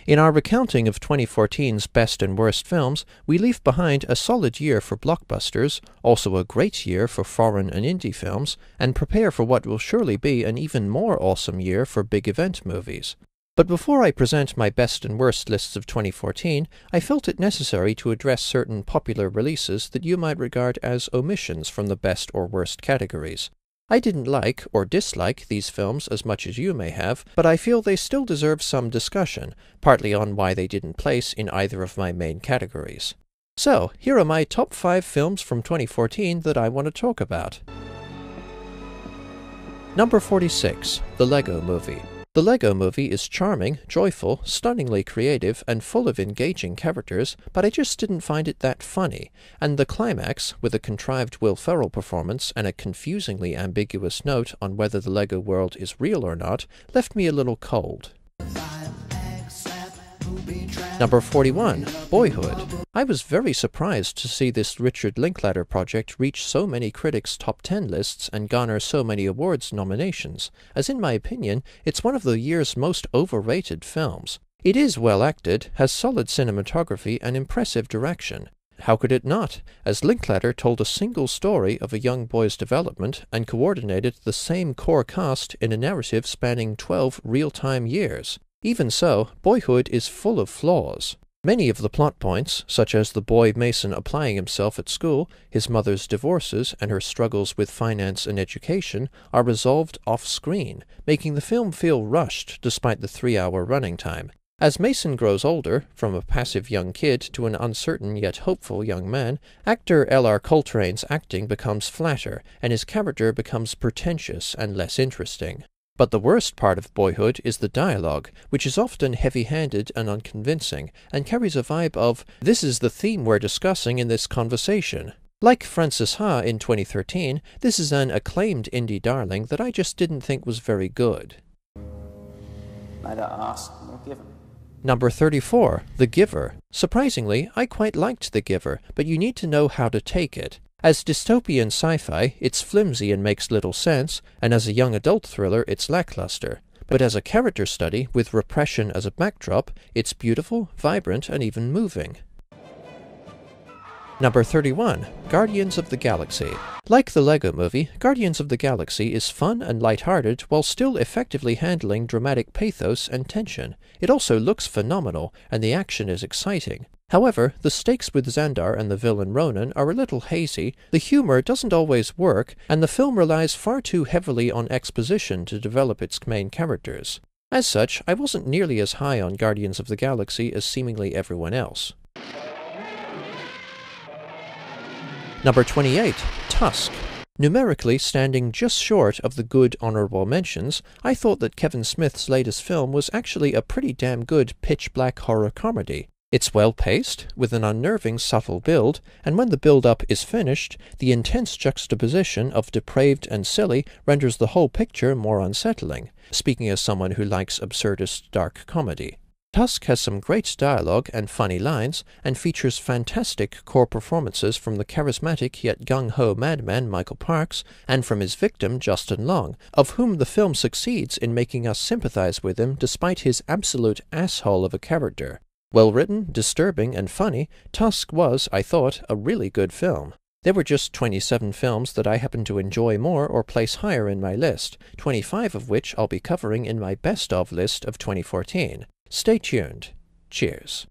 In our recounting of 2014's best and worst films, we leave behind a solid year for blockbusters, also a great year for foreign and indie films, and prepare for what will surely be an even more awesome year for big event movies. But before I present my best and worst lists of 2014, I felt it necessary to address certain popular releases that you might regard as omissions from the best or worst categories. I didn't like or dislike these films as much as you may have, but I feel they still deserve some discussion, partly on why they didn't place in either of my main categories. So, here are my top 5 films from 2014 that I want to talk about. Number 46, The Lego Movie. The Lego Movie is charming, joyful, stunningly creative, and full of engaging characters, but I just didn't find it that funny, and the climax, with a contrived Will Ferrell performance and a confusingly ambiguous note on whether the Lego world is real or not, left me a little cold. Number 41, Boyhood. I was very surprised to see this Richard Linklater project reach so many critics' top 10 lists and garner so many awards nominations, as in my opinion, it's one of the year's most overrated films. It is well acted, has solid cinematography and impressive direction. How could it not, as Linklater told a single story of a young boy's development and coordinated the same core cast in a narrative spanning 12 real-time years. Even so, Boyhood is full of flaws. Many of the plot points, such as the boy Mason applying himself at school, his mother's divorces, and her struggles with finance and education, are resolved off-screen, making the film feel rushed despite the 3-hour running time. As Mason grows older, from a passive young kid to an uncertain yet hopeful young man, actor L.R. Coltrane's acting becomes flatter, and his character becomes pretentious and less interesting. But the worst part of Boyhood is the dialogue, which is often heavy-handed and unconvincing, and carries a vibe of, "This is the theme we're discussing in this conversation." Like Frances Ha in 2013, this is an acclaimed indie darling that I just didn't think was very good. Neither asked nor given. Number 34, The Giver. Surprisingly, I quite liked The Giver, but you need to know how to take it. As dystopian sci-fi, it's flimsy and makes little sense, and as a young adult thriller, it's lackluster. But as a character study, with repression as a backdrop, it's beautiful, vibrant, and even moving. Number 31, Guardians of the Galaxy. Like the Lego Movie, Guardians of the Galaxy is fun and lighthearted while still effectively handling dramatic pathos and tension. It also looks phenomenal, and the action is exciting. However, the stakes with Xandar and the villain Ronan are a little hazy, the humor doesn't always work, and the film relies far too heavily on exposition to develop its main characters. As such, I wasn't nearly as high on Guardians of the Galaxy as seemingly everyone else. Number 28, Tusk. Numerically standing just short of the good honorable mentions, I thought that Kevin Smith's latest film was actually a pretty damn good pitch-black horror comedy. It's well-paced, with an unnerving subtle build, and when the build-up is finished, the intense juxtaposition of depraved and silly renders the whole picture more unsettling, speaking as someone who likes absurdist dark comedy. Tusk has some great dialogue and funny lines, and features fantastic core performances from the charismatic yet gung-ho madman Michael Parks, and from his victim Justin Long, of whom the film succeeds in making us sympathize with him despite his absolute asshole of a character. Well written, disturbing, and funny, Tusk was, I thought, a really good film. There were just 27 films that I happen to enjoy more or place higher in my list, 25 of which I'll be covering in my best of list of 2014. Stay tuned. Cheers.